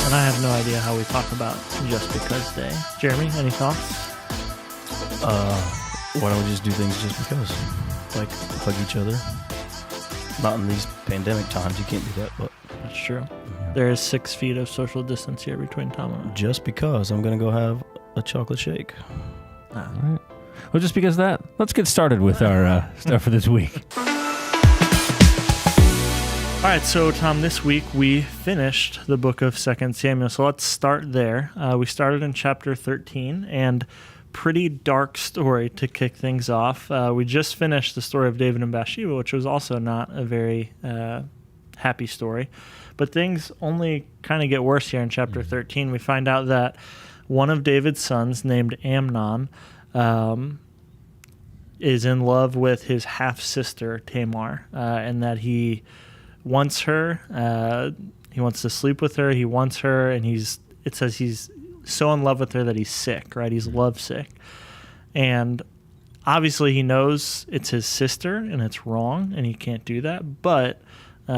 and I have no idea how we talk about Just Because Day. Jeremy, any thoughts? Why don't we just do things just because? Like hug each other. Not in these pandemic times, you can't do that, but That's true. There is 6 feet of social distance here between Tom and I. just because I'm going to go have a chocolate shake. All right. Well, just because of that, let's get started with our stuff for this week. All right, so Tom, this week we finished the book of 2 Samuel, so let's start there. We started in chapter 13, and pretty dark story to kick things off. We just finished the story of David and Bathsheba, which was also not a very happy story, but things only kind of get worse here in chapter 13. We find out that one of David's sons, named Amnon, is in love with his half-sister Tamar, and that he wants her. He wants to sleep with her. He wants her, and it says he's so in love with her that he's sick, right? He's lovesick. And obviously he knows it's his sister and it's wrong and he can't do that. But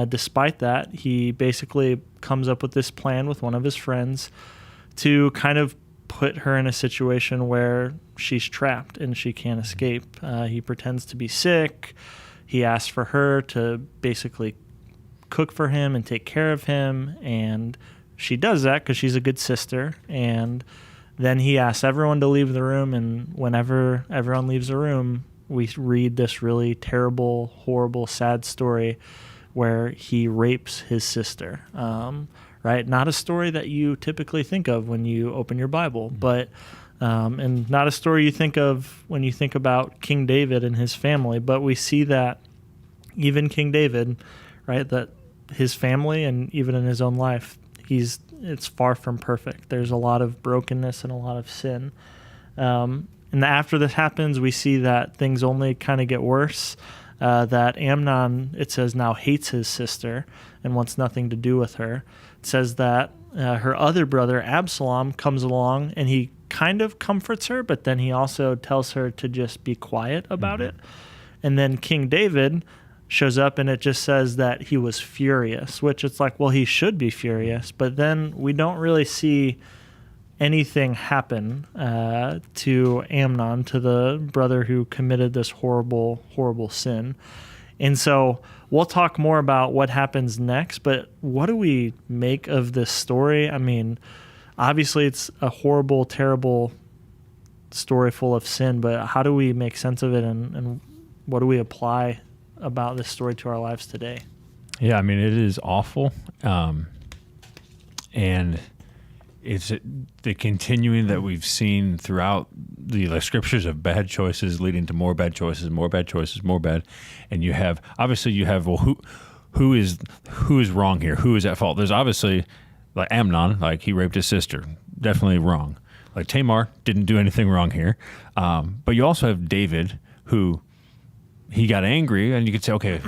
despite that, he basically comes up with this plan with one of his friends to kind of put her in a situation where she's trapped and she can't escape. He pretends to be sick. He asks for her to basically cook for him and take care of him, and she does that because she's a good sister. And then he asks everyone to leave the room, and whenever everyone leaves the room, we read this really terrible, horrible, sad story where he rapes his sister. Right? Not a story that you typically think of when you open your Bible, but and not a story you think of when you think about King David and his family. But we see that even King David, right, that his family and even in his own life, it's far from perfect. There's a lot of brokenness and a lot of sin. And after this happens, we see that things only kind of get worse. That Amnon, it says, now hates his sister and wants nothing to do with her. It says that her other brother, Absalom, comes along and he kind of comforts her, but then he also tells her to just be quiet about it. And then King David shows up and it just says that he was furious, which it's like, well, he should be furious, but then we don't really see anything happen to Amnon, to the brother who committed this horrible, horrible sin. And so we'll talk more about what happens next, but what do we make of this story? I mean, obviously it's a horrible, terrible story full of sin, but how do we make sense of it, and what do we apply about this story to our lives today? Yeah, I mean, it is awful. And it's the continuing that we've seen throughout the scriptures of bad choices leading to more bad choices, more bad choices, more bad. And you have, well, who is wrong here? Who is at fault? There's obviously, like Amnon, like he raped his sister. Definitely wrong. Like Tamar didn't do anything wrong here. But you also have David, who he got angry, and you could say, okay,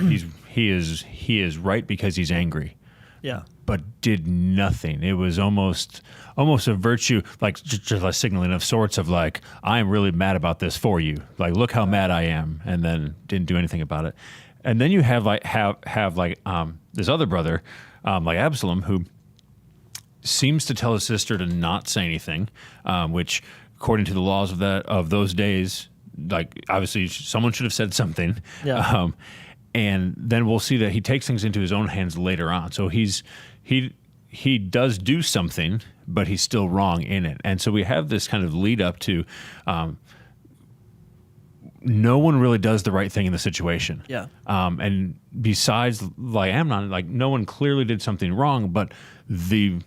he is right because he's angry. Yeah. But did nothing. It was almost a virtue, like just a signaling of sorts of like, I am really mad about this for you. Like, look how mad I am, and then didn't do anything about it. And then you have this other brother, like Absalom, who seems to tell his sister to not say anything, which according to the laws of those days, like obviously someone should have said something. Yeah. And then we'll see that he takes things into his own hands later on. So he does do something, but he's still wrong in it. And so we have this kind of lead up to no one really does the right thing in the situation. Yeah. And besides, like Amnon, like no one clearly did something wrong, but the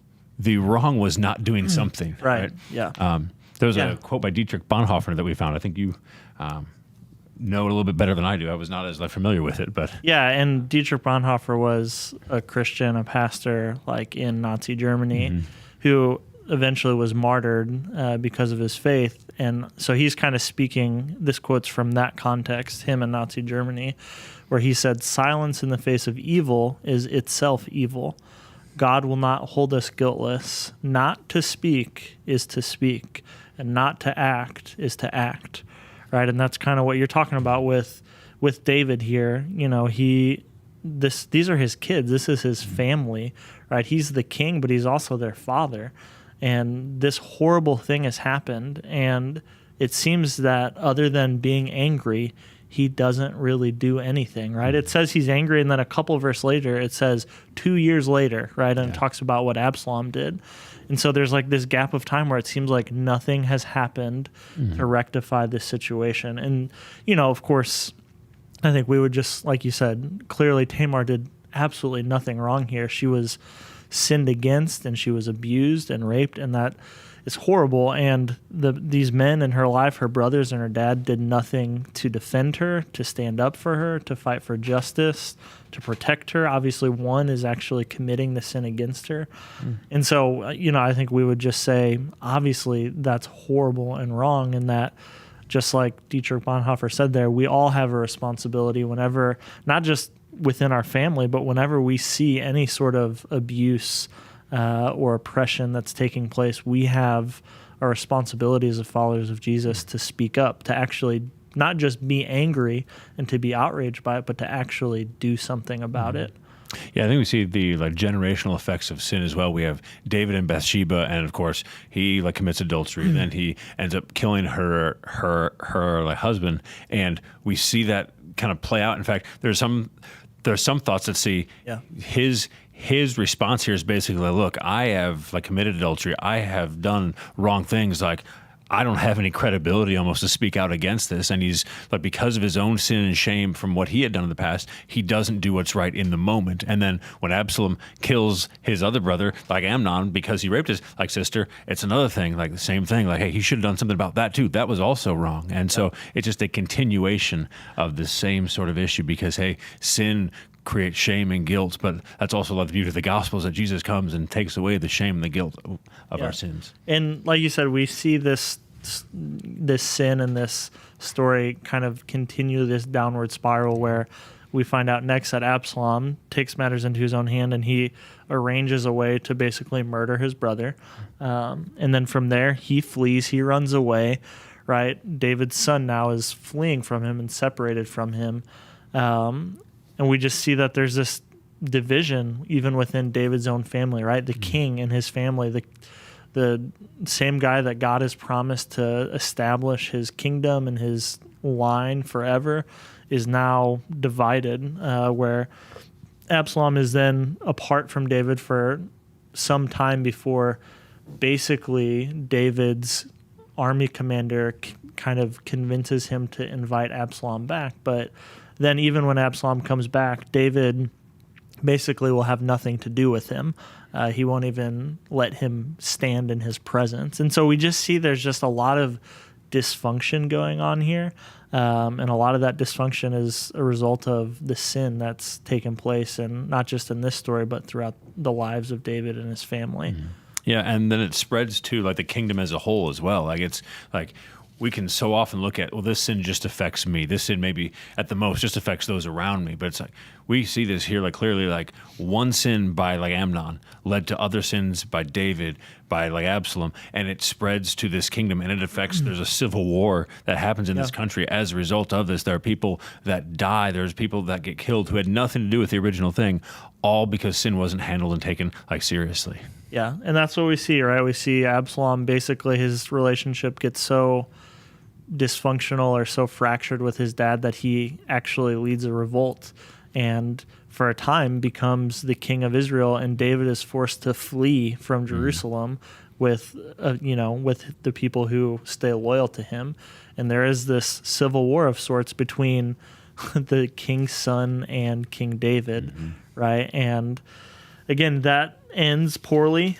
wrong was not doing something. Right. Yeah. There was a quote by Dietrich Bonhoeffer that we found. I think you know it a little bit better than I do. I was not as familiar with it, but yeah. And Dietrich Bonhoeffer was a Christian, a pastor, like in Nazi Germany, who eventually was martyred because of his faith. And so he's kind of speaking. This quote's from that context, him in Nazi Germany, where he said, "Silence in the face of evil is itself evil. God will not hold us guiltless. Not to speak is to speak, and not to act is to act." Right? And that's kind of what you're talking about with David here. You know, he these are his kids. This is his family, right? He's the king, but he's also their father. And this horrible thing has happened. And it seems that other than being angry, he doesn't really do anything, right? It says he's angry, and then a couple verses later, it says 2 years later, right? And it talks about what Absalom did. And so there's like this gap of time where it seems like nothing has happened to rectify this situation. And, of course, I think we would just, like you said, clearly Tamar did absolutely nothing wrong here. She was sinned against, and she was abused and raped, and that is horrible. And these men in her life, her brothers and her dad, did nothing to defend her, to stand up for her, to fight for justice, to protect her. Obviously, one is actually committing the sin against her. And so, I think we would just say, obviously, that's horrible and wrong, and that, just like Dietrich Bonhoeffer said there, we all have a responsibility whenever, not just within our family, but whenever we see any sort of abuse or oppression that's taking place, we have a responsibility as followers of Jesus to speak up, to actually not just be angry and to be outraged by it, but to actually do something about it. Yeah, I think we see the generational effects of sin as well. We have David and Bathsheba, and of course he commits adultery, and then he ends up killing her husband, and we see that kind of play out. In fact, there's some thoughts that see his response here is basically, look, I have committed adultery, I have done wrong things, I don't have any credibility almost to speak out against this. And he's because of his own sin and shame from what he had done in the past, he doesn't do what's right in the moment. And then when Absalom kills his other brother, like Amnon, because he raped his sister, it's another thing, the same thing. Hey, he should have done something about that too. That was also wrong. And so it's just a continuation of the same sort of issue because, hey, sin creates shame and guilt, but that's also the beauty of the gospel is that Jesus comes and takes away the shame and the guilt of our sins. And like you said, we see this sin and this story kind of continue this downward spiral where we find out next that Absalom takes matters into his own hand and he arranges a way to basically murder his brother. And then from there, he flees, he runs away, right? David's son now is fleeing from him and separated from him. And we just see that there's this division even within David's own family, right? The king and his family, the same guy that God has promised to establish his kingdom and his line forever is now divided, where Absalom is then apart from David for some time before basically David's army commander kind of convinces him to invite Absalom back. But then even when Absalom comes back, David basically will have nothing to do with him. He won't even let him stand in his presence. And so we just see there's just a lot of dysfunction going on here. And a lot of that dysfunction is a result of the sin that's taken place, and not just in this story, but throughout the lives of David and his family. Yeah, and then it spreads to the kingdom as a whole as well. We can so often look at, this sin just affects me. This sin maybe at the most just affects those around me. But it's we see this here clearly one sin by Amnon led to other sins by David, by Absalom, and it spreads to this kingdom and it affects, there's a civil war that happens in this country as a result of this. There are people that die. There's people that get killed who had nothing to do with the original thing, all because sin wasn't handled and taken seriously. Yeah, and that's what we see, right? We see Absalom, basically his relationship gets so dysfunctional or so fractured with his dad that he actually leads a revolt and for a time becomes the king of Israel, and David is forced to flee from Jerusalem with with the people who stay loyal to him. And there is this civil war of sorts between the king's son and King David, right? And again, that ends poorly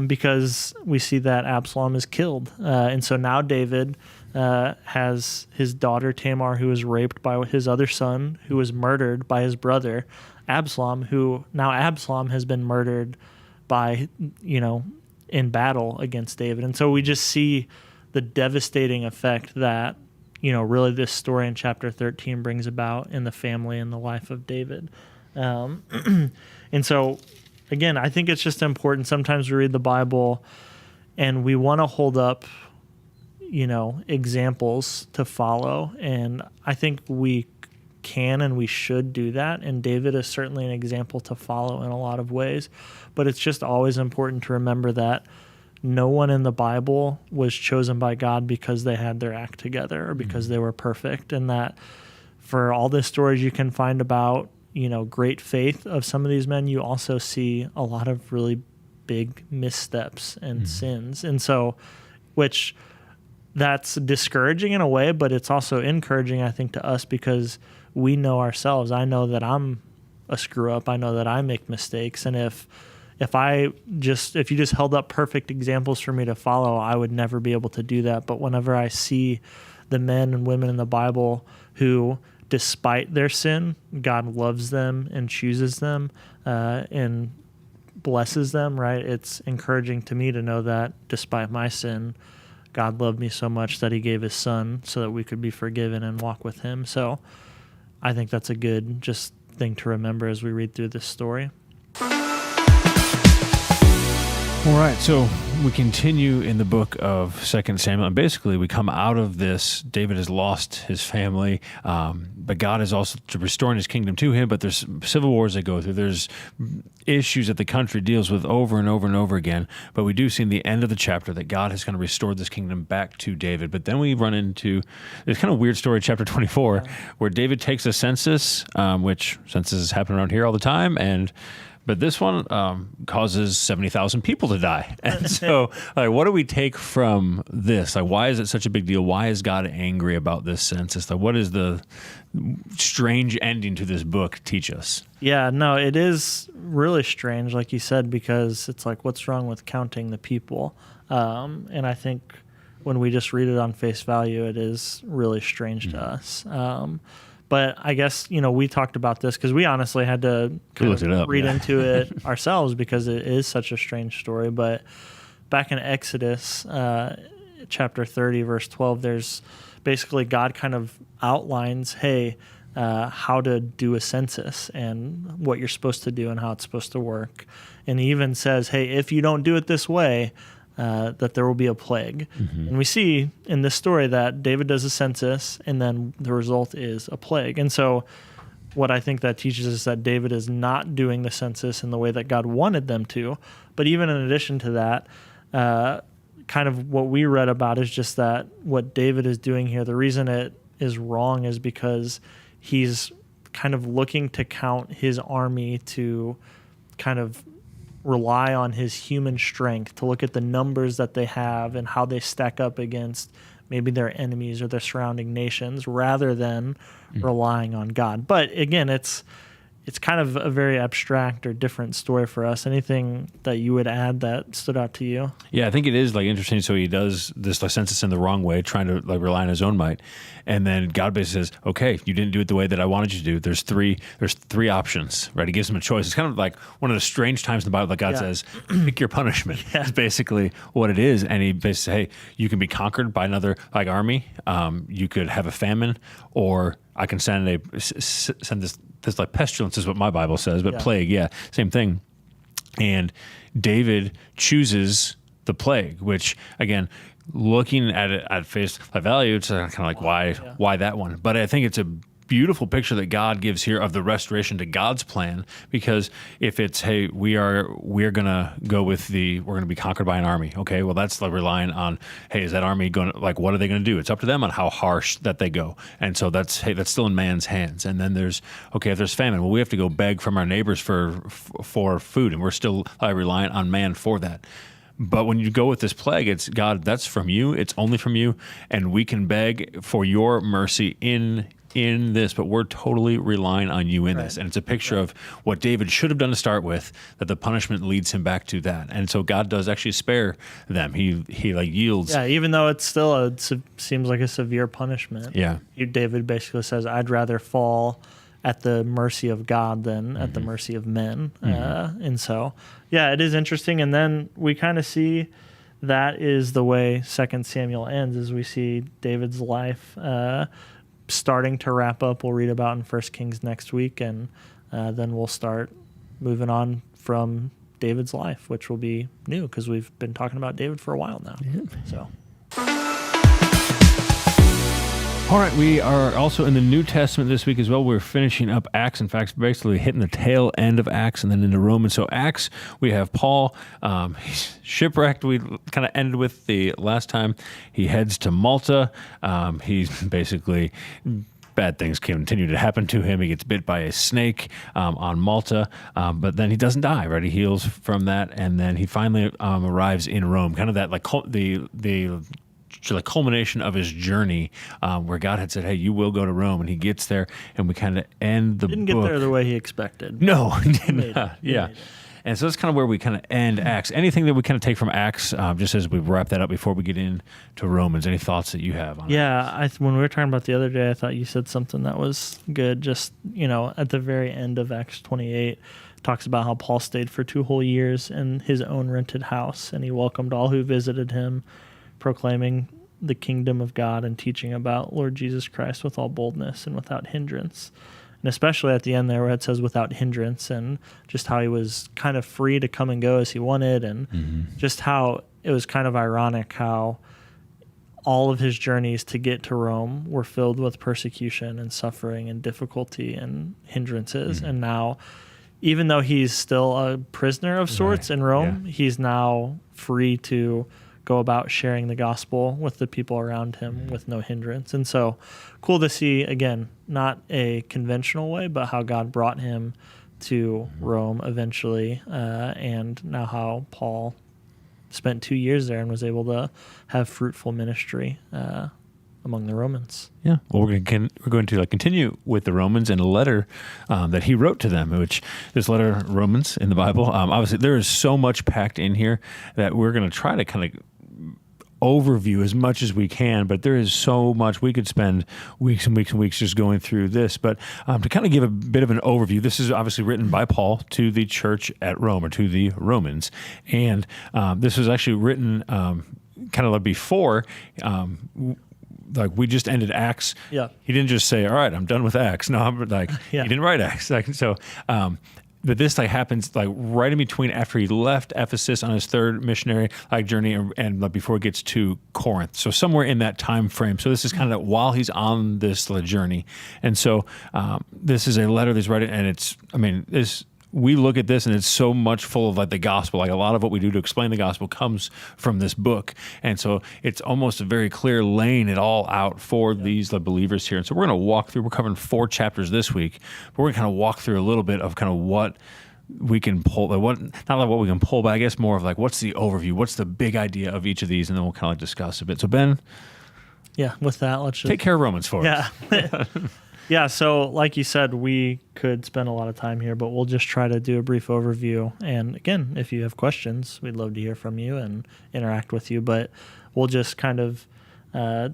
because we see that Absalom is killed. And so now David has his daughter Tamar, who was raped by his other son, who was murdered by his brother Absalom, who now Absalom has been murdered by, in battle against David. And so we just see the devastating effect that, really this story in chapter 13 brings about in the family and the life of David. And so, again, I think it's just important. Sometimes we read the Bible and we want to hold up, examples to follow. And I think we can and we should do that. And David is certainly an example to follow in a lot of ways. But it's just always important to remember that no one in the Bible was chosen by God because they had their act together or because they were perfect. And that for all the stories you can find about, great faith of some of these men, you also see a lot of really big missteps and sins. And so, which that's discouraging in a way, but it's also encouraging, I think, to us because we know ourselves. I know that I'm a screw up. I know that I make mistakes. And if you just held up perfect examples for me to follow, I would never be able to do that. But whenever I see the men and women in the Bible who, despite their sin, God loves them and chooses them and blesses them, right? It's encouraging to me to know that despite my sin, God loved me so much that he gave his son so that we could be forgiven and walk with him. So I think that's a good just thing to remember as we read through this story. All right, so we continue in the book of 2 Samuel, and basically we come out of this. David has lost his family, but God is also restoring his kingdom to him, but there's civil wars they go through. There's issues that the country deals with over and over and over again, but we do see in the end of the chapter that God has kind of restored this kingdom back to David. But then we run into this kind of weird story, chapter 24, where David takes a census, which censuses happen around here all the time, but this one causes 70,000 people to die. And so, what do we take from this? Why is it such a big deal? Why is God angry about this census? What does the strange ending to this book teach us? Yeah, no, it is really strange, like you said, because it's like, what's wrong with counting the people? And I think when we just read it on face value, it is really strange to us. But I guess, we talked about this because we honestly had to read into it ourselves because it is such a strange story. But back in Exodus chapter 30, verse 12, there's basically God kind of outlines, how to do a census and what you're supposed to do and how it's supposed to work. And he even says, if you don't do it this way, that there will be a plague. And we see in this story that David does a census and then the result is a plague. And so what I think that teaches is that David is not doing the census in the way that God wanted them to. But even in addition to that, kind of what we read about is just that what David is doing here, the reason it is wrong is because he's kind of looking to count his army to kind of rely on his human strength to look at the numbers that they have and how they stack up against maybe their enemies or their surrounding nations rather than relying on God. But again, it's kind of a very abstract or different story for us. Anything that you would add that stood out to you? Yeah, I think it is interesting. So he does this census in the wrong way, trying to rely on his own might. And then God basically says, okay, you didn't do it the way that I wanted you to do. There's three options, right? He gives him a choice. It's kind of like one of the strange times in the Bible that God says, pick your punishment. It's basically what it is. And he basically says, hey, you can be conquered by another army. You could have a famine, or I can send this pestilence is what my Bible says, but plague, same thing. And David chooses the plague, which again, looking at it at face value, it's kind of like why that one? But I think it's a beautiful picture that God gives here of the restoration to God's plan, because if it's, we're gonna go with we're gonna be conquered by an army. Okay, well that's relying on, is that army going to, what are they gonna do? It's up to them on how harsh that they go. And so that's still in man's hands. And then there's, if there's famine, well, we have to go beg from our neighbors for food, and we're still reliant on man for that. But when you go with this plague, it's God, that's from you, it's only from you, and we can beg for your mercy in this, but we're totally relying on you in this. And it's a picture of what David should have done to start with, that the punishment leads him back to that. And so God does actually spare them. He yields. Yeah, even though it's still seems like a severe punishment. Yeah. David basically says, I'd rather fall at the mercy of God than at the mercy of men. And so, it is interesting. And then we kind of see that is the way 2 Samuel ends, is we see David's life starting to wrap up. We'll read about in 1 Kings next week, and then we'll start moving on from David's life, which will be new because we've been talking about David for a while now. So. All right, we are also in the New Testament this week as well. We're finishing up Acts. In fact, basically hitting the tail end of Acts and then into Romans. So Acts, we have Paul. He's shipwrecked. We kind of ended with the last time. He heads to Malta. He's basically... bad things continue to happen to him. He gets bit by a snake on Malta, but then he doesn't die, right? He heals from that, and then he finally arrives in Rome. Kind of that like the culmination of his journey, where God had said, "Hey, you will go to Rome," and he gets there, and we kind of end the Didn't book. get there the way he expected. No, he did Made not. it. Yeah. And so that's kind of where we kind of end Acts. Anything that we kind of take from Acts, just as we wrap that up before we get into Romans, any thoughts that you have on it? Yeah, when we were talking about the other day, I thought you said something that was good. Just, at the very end of Acts 28, talks about how Paul stayed for 2 whole years in his own rented house, and he welcomed all who visited him, proclaiming the kingdom of God and teaching about Lord Jesus Christ with all boldness and without hindrance. And especially at the end there where it says without hindrance, and just how he was kind of free to come and go as he wanted, and just how it was kind of ironic how all of his journeys to get to Rome were filled with persecution and suffering and difficulty and hindrances. And now, even though he's still a prisoner of sorts in Rome, he's now free to go about sharing the gospel with the people around him with no hindrance. And so cool to see, again, not a conventional way, but how God brought him to Rome eventually, and now how Paul spent 2 years there and was able to have fruitful ministry among the Romans. Yeah, well, we're going to continue with the Romans and a letter that he wrote to them, which this letter, Romans, in the Bible, obviously there is so much packed in here that we're going to try to kind of overview as much as we can, but there is so much. We could spend weeks and weeks and weeks just going through this, but to kind of give a bit of an overview, this is obviously written by Paul to the church at Rome, or to the Romans, and this was actually written kind of like before like we just ended Acts. Yeah. He didn't just say, "All right, I'm done with Acts." No, he didn't write Acts. But this happens right in between after he left Ephesus on his third missionary journey and before he gets to Corinth. So somewhere in that time frame. So this is kind of while he's on this journey. And so this is a letter that's written, and we look at this and it's so much full of the gospel. A lot of what we do to explain the gospel comes from this book. And so it's almost a very clear laying it all out for these believers here. And so we're going to walk through, we're covering 4 chapters this week, but we're going to kind of walk through a little bit of kind of what we can pull, not what we can pull, but I guess more of what's the overview, what's the big idea of each of these, and then we'll kind of discuss a bit. So Ben, with that, let's just take care of Romans for us. Yeah, so like you said, we could spend a lot of time here, but we'll just try to do a brief overview. And again, if you have questions, we'd love to hear from you and interact with you. But we'll just kind of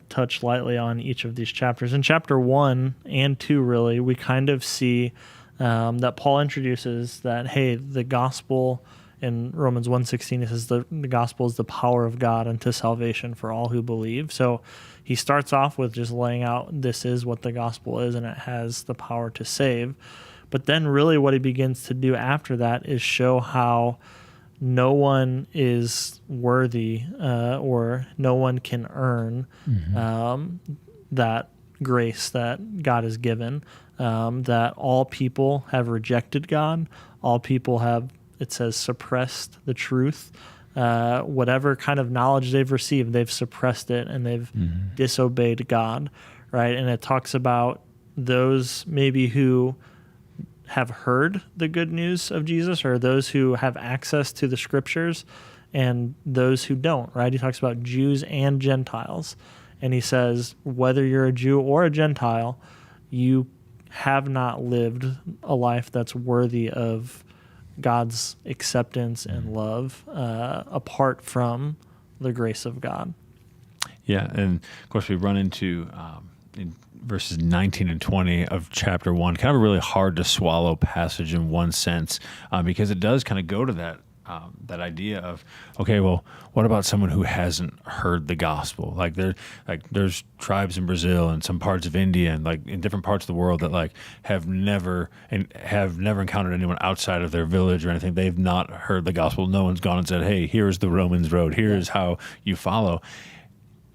touch lightly on each of these chapters. In chapter 1 and 2, really, we kind of see that Paul introduces that, hey, the gospel in Romans 1:16, it says the gospel is the power of God unto salvation for all who believe. So he starts off with just laying out this is what the gospel is, and it has the power to save. But then really what he begins to do after that is show how no one is worthy or no one can earn that grace that God has given, that all people have rejected God, all people have, it says, suppressed the truth. Whatever kind of knowledge they've received, they've suppressed it and they've disobeyed God, right? And it talks about those maybe who have heard the good news of Jesus, or those who have access to the scriptures, and those who don't, right? He talks about Jews and Gentiles. And he says, whether you're a Jew or a Gentile, you have not lived a life that's worthy of God's acceptance and love apart from the grace of God. Yeah, and of course we run into in verses 19 and 20 of chapter 1, kind of a really hard to swallow passage in one sense, because it does kind of go to that idea of, okay, well, what about someone who hasn't heard the gospel? There's tribes in Brazil and some parts of India and in different parts of the world that have never encountered anyone outside of their village or anything. They've not heard the gospel. No one's gone and said, hey, here's the Romans road. Here's how you follow.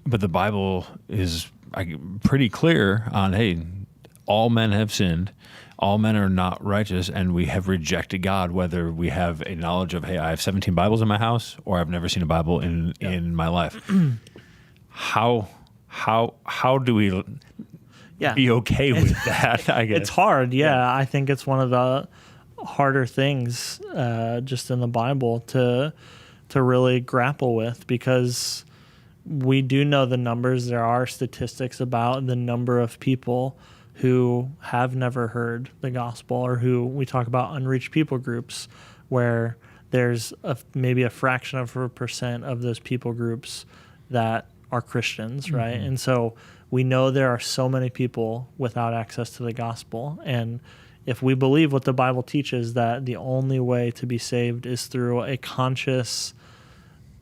But the Bible is pretty clear on, hey, all men have sinned, all men are not righteous, and we have rejected God, whether we have a knowledge of, hey, I have 17 Bibles in my house, or I've never seen a Bible in my life. How do we be okay with that, I guess? It's hard, I think it's one of the harder things just in the Bible to really grapple with, because we do know the numbers. There are statistics about the number of people who have never heard the gospel, or who we talk about unreached people groups, where there's maybe a fraction of a percent of those people groups that are Christians, right? And so we know there are so many people without access to the gospel. And if we believe what the Bible teaches, that the only way to be saved is through a conscious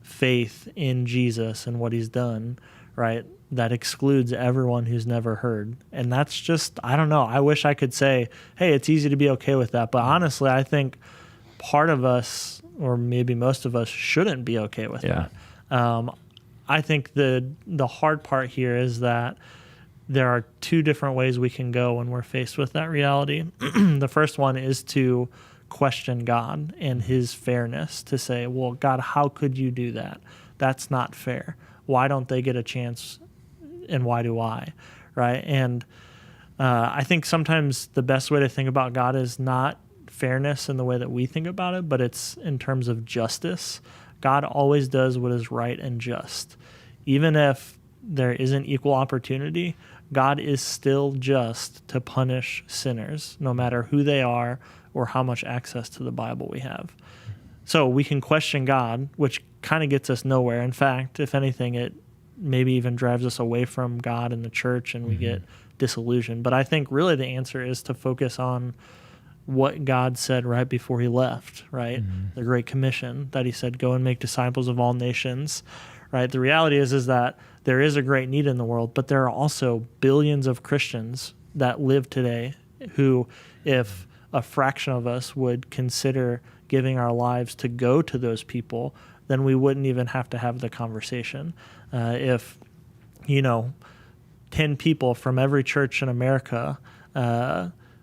faith in Jesus and what he's done, right? That excludes everyone who's never heard. And that's just, I don't know. I wish I could say, hey, it's easy to be okay with that. But honestly, I think part of us, or maybe most of us, shouldn't be okay with that. I think the hard part here is that there are two different ways we can go when we're faced with that reality. The first one is to question God and his fairness, to say, well, God, how could you do that? That's not fair. Why don't they get a chance, and why do I? Right? And I think sometimes the best way to think about God is not fairness in the way that we think about it, but it's in terms of justice. God always does what is right and just. Even if there isn't equal opportunity, God is still just to punish sinners, no matter who they are or how much access to the Bible we have. So we can question God, which kind of gets us nowhere. In fact, if anything, it maybe even drives us away from God and the church, and we get disillusioned. But I think really the answer is to focus on what God said right before he left, right? The Great Commission, that he said, go and make disciples of all nations, right? The reality is that there is a great need in the world, but there are also billions of Christians that live today who, if a fraction of us would consider giving our lives to go to those people, then we wouldn't even have to have the conversation. If 10 people from every church in America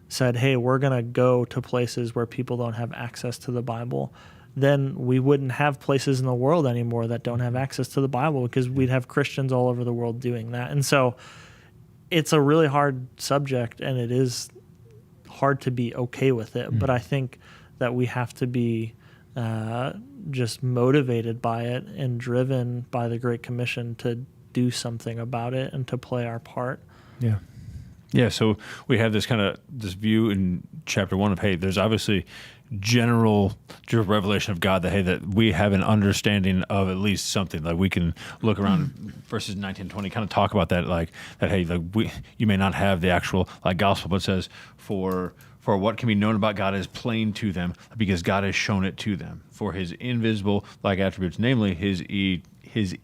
said, hey, we're going to go to places where people don't have access to the Bible, then we wouldn't have places in the world anymore that don't have access to the Bible, because we'd have Christians all over the world doing that. And so it's a really hard subject, and it is hard to be okay with it. But I think that we have to be just motivated by it and driven by the Great Commission to do something about it and to play our part. Yeah, so we have this view in chapter 1 of, hey, there's obviously general revelation of God, that, hey, that we have an understanding of at least something. Like, we can look around verses 19 and 20, kind of talk about that, like that, hey, you may not have the actual gospel, but it says, for what can be known about God is plain to them, because God has shown it to them. For his invisible attributes, namely his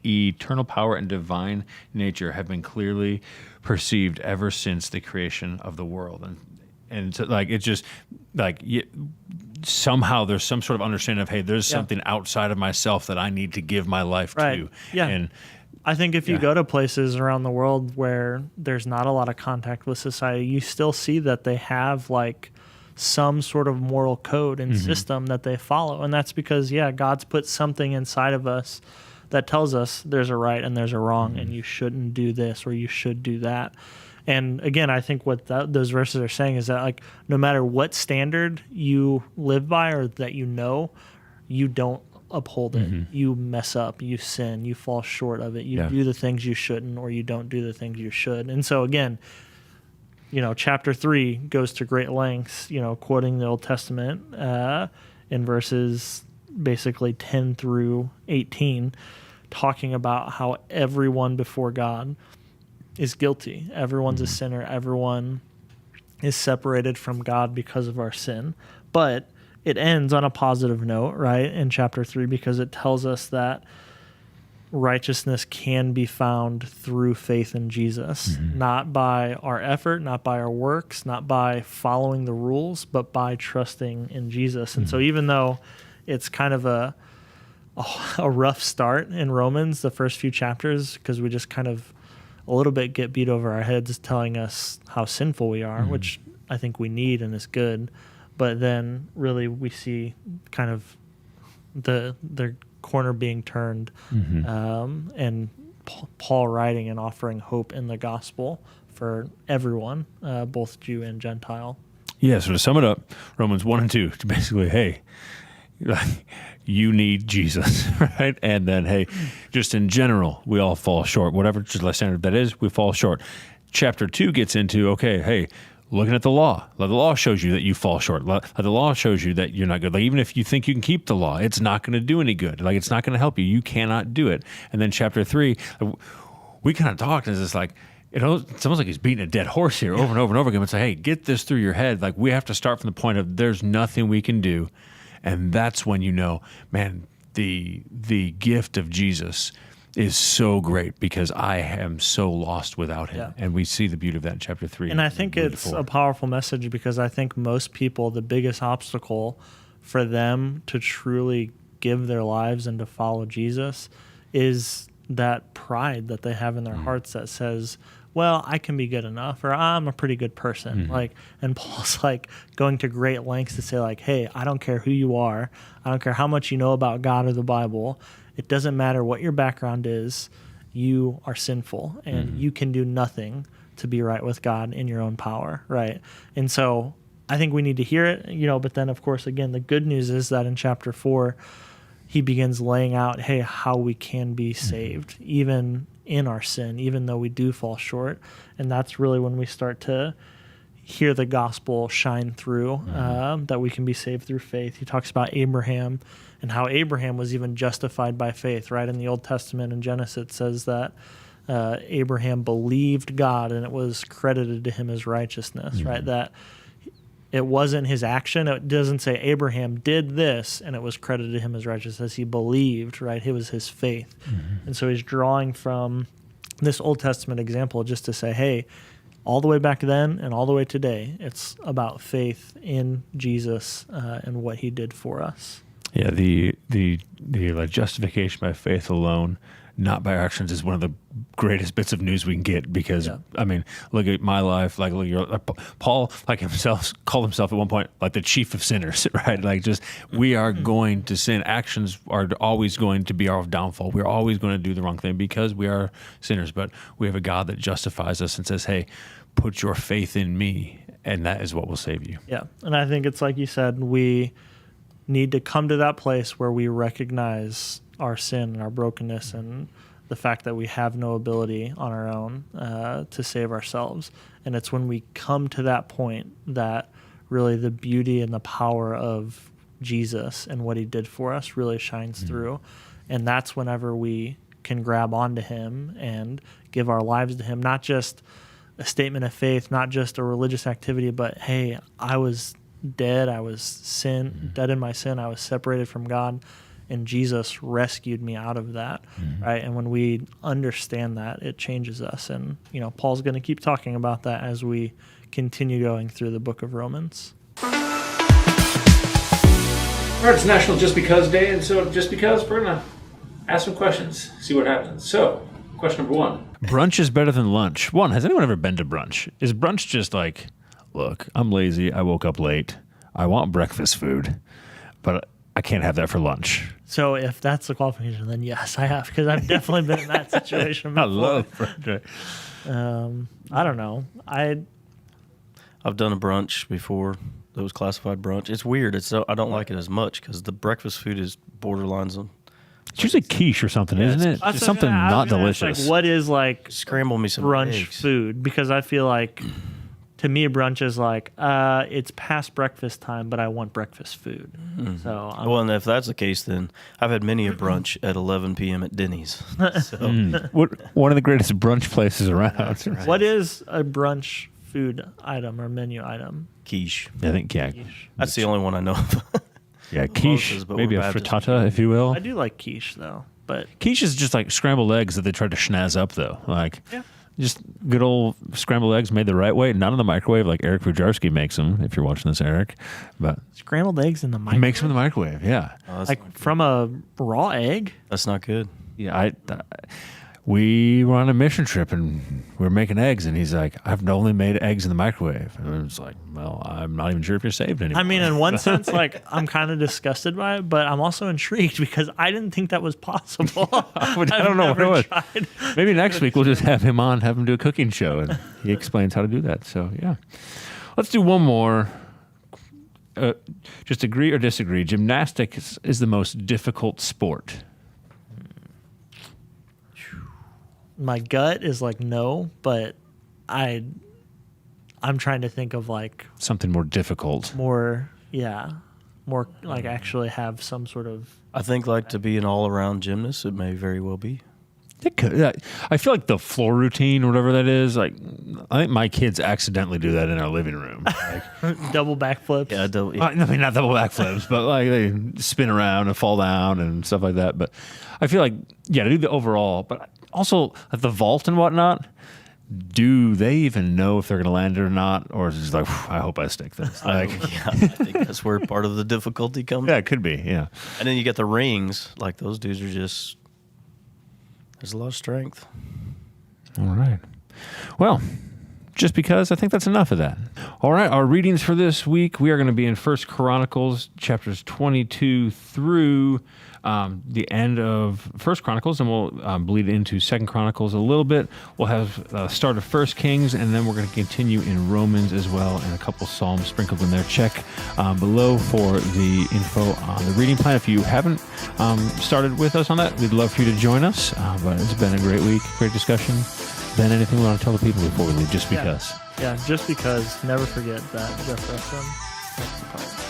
eternal power and divine nature, have been clearly perceived ever since the creation of the world. And so, it's just somehow there's some sort of understanding of, hey, there's something outside of myself that I need to give my life to. Yeah. And I think if you go to places around the world where there's not a lot of contact with society, you still see that they have some sort of moral code and system that they follow. And that's because, God's put something inside of us that tells us there's a right and there's a wrong, and you shouldn't do this or you should do that. And again, I think what those verses are saying is that no matter what standard you live by or that you don't uphold it. You mess up, you sin, you fall short of it. You do the things you shouldn't, or you don't do the things you should. And so again, chapter 3 goes to great lengths, quoting the Old Testament in verses basically 10 through 18, talking about how everyone before God is guilty. Everyone's a sinner. Everyone is separated from God because of our sin. But it ends on a positive note, right, in chapter 3, because it tells us that righteousness can be found through faith in Jesus, not by our effort, not by our works, not by following the rules, but by trusting in Jesus. And so even though it's kind of a rough start in Romans, the first few chapters, because we just kind of a little bit get beat over our heads telling us how sinful we are, Mm-hmm. which I think we need and is good. But then really we see kind of the corner being turned, and Paul writing and offering hope in the gospel for everyone, both Jew and Gentile. Yeah, so to sum it up, Romans 1 and 2, to basically, hey, you need Jesus, right? And then, hey, just in general, we all fall short. Whatever standard that is, we fall short. Chapter 2 gets into, okay, hey, looking at the law. The law shows you that you fall short. The law shows you that you're not good. Like, even if you think you can keep the law, it's not going to do any good. Like, it's not going to help you. You cannot do it. And then chapter 3, we kind of talked, and it's just like, it's almost like he's beating a dead horse here over and over and over again. It's like, hey, get this through your head. Like, we have to start from the point of there's nothing we can do. And that's when you know, man, the gift of Jesus is so great because I am so lost without him. Yeah. And we see the beauty of that in chapter 3. And I think it's a powerful message because I think most people, the biggest obstacle for them to truly give their lives and to follow Jesus is that pride that they have in their hearts that says, well, I can be good enough, or I'm a pretty good person. Like, and Paul's like going to great lengths to say, like, hey, I don't care who you are. I don't care how much you know about God or the Bible. It doesn't matter what your background is. You are sinful, and you can do nothing to be right with God in your own power, right? And so I think we need to hear it, but then, of course, again, the good news is that in chapter 4, he begins laying out, hey, how we can be saved, even in our sin, even though we do fall short. And that's really when we start to hear the gospel shine through, that we can be saved through faith. He talks about Abraham and how Abraham was even justified by faith, right? In the Old Testament in Genesis, it says that Abraham believed God and it was credited to him as righteousness, right? That it wasn't his action. It doesn't say Abraham did this and it was credited to him as righteousness. He believed, right? It was his faith. And so he's drawing from this Old Testament example just to say, hey, all the way back then and all the way today, it's about faith in Jesus and what he did for us. Yeah, the like justification by faith alone, not by our actions, is one of the greatest bits of news we can get because, I mean, look at my life. Like, Paul, like himself, called himself at one point like the chief of sinners, right? Like, just we are going to sin. Actions are always going to be our downfall. We're always going to do the wrong thing because we are sinners. But we have a God that justifies us and says, hey, put your faith in me, and that is what will save you. Yeah, and I think it's like you said, we need to come to that place where we recognize our sin and our brokenness and the fact that we have no ability on our own to save ourselves. And it's when we come to that point that really the beauty and the power of Jesus and what he did for us really shines through. And that's whenever we can grab onto him and give our lives to him, not just a statement of faith, not just a religious activity, but hey, I was dead, I was dead in my sin, I was separated from God, and Jesus rescued me out of that, right? And when we understand that, it changes us. And, Paul's going to keep talking about that as we continue going through the book of Romans. All right, it's National Just Because Day, and so just because, we're going to ask some questions, see what happens. So, question number 1. Brunch is better than lunch. One, has anyone ever been to brunch? Is brunch just like, look, I'm lazy, I woke up late, I want breakfast food, but I can't have that for lunch. So if that's the qualification, then yes, I have, because I've definitely been in that situation before. I love brunch. I don't know. I've done a brunch before that was classified brunch. It's weird. I don't like it as much because the breakfast food is borderlines on. It's usually quiche or something, isn't it? It's something not delicious. Like, what is like Scramble me some brunch eggs. food? Because I feel like, to me, brunch is like, it's past breakfast time, but I want breakfast food. So Well, and if that's the case, then I've had many a brunch at 11 p.m. at Denny's. So, One of the greatest brunch places around. right. what is a brunch food item or menu item? quiche. I think, yeah. That's the only one I know of. Yeah, quiche, Moses, but maybe we're a Baptist. frittata, if you will. I do like quiche, though. But Quiche is just like scrambled eggs that they tried to schnazz up, though. Like, Yeah. just good old scrambled eggs made the right way, not in the microwave like Eric Fujarski makes them, if you're watching this, Eric. But scrambled eggs in the he microwave? makes them in the microwave, yeah. Oh, that's, Like from a raw egg? that's not good. Yeah, we were on a mission trip and we were making eggs, and he's like, I've only made eggs in the microwave. And I was like, well, I'm not even sure if you're saved anymore. I mean, in one sense, like, I'm kind of disgusted by it, but I'm also intrigued because I didn't think that was possible. I don't know what it was. Tried. Maybe next week we'll just have him on, have him do a cooking show, and he explains how to do that. So, yeah. Let's do one more. Just agree or disagree. Gymnastics is the most difficult sport. My gut is like no, but I'm trying to think of like Something more difficult. more like actually have some sort of. I think like to be an all-around gymnast, it may very well be. It could. I feel like the floor routine or whatever that is, like, I think my kids accidentally do that in our living room. Like, Double backflips. Yeah, I mean, not double backflips, but like they spin around and fall down and stuff like that. But I feel like, to do the overall, but also at the vault and whatnot, do they even know if they're going to land it or not? Or is it just like, I hope I stick this? Like, I think that's where part of the difficulty comes. yeah, it could be, yeah. And then you get the rings. Like those dudes are just, there's a lot of strength. All right. Well, just because I think that's enough of that. All right, our readings for this week, we are going to be in 1 Chronicles, chapters 22 through the end of 1 Chronicles, and we'll bleed into 2 Chronicles a little bit. We'll have start of 1 Kings, and then we're going to continue in Romans as well, and a couple Psalms sprinkled in there. Check below for the info on the reading plan. If you haven't started with us on that, we'd love for you to join us. But it's been a great week, great discussion. Ben, anything we want to tell the people before we leave? Just because. Yeah, just because. Never forget that Jeff Rusham. That's the power.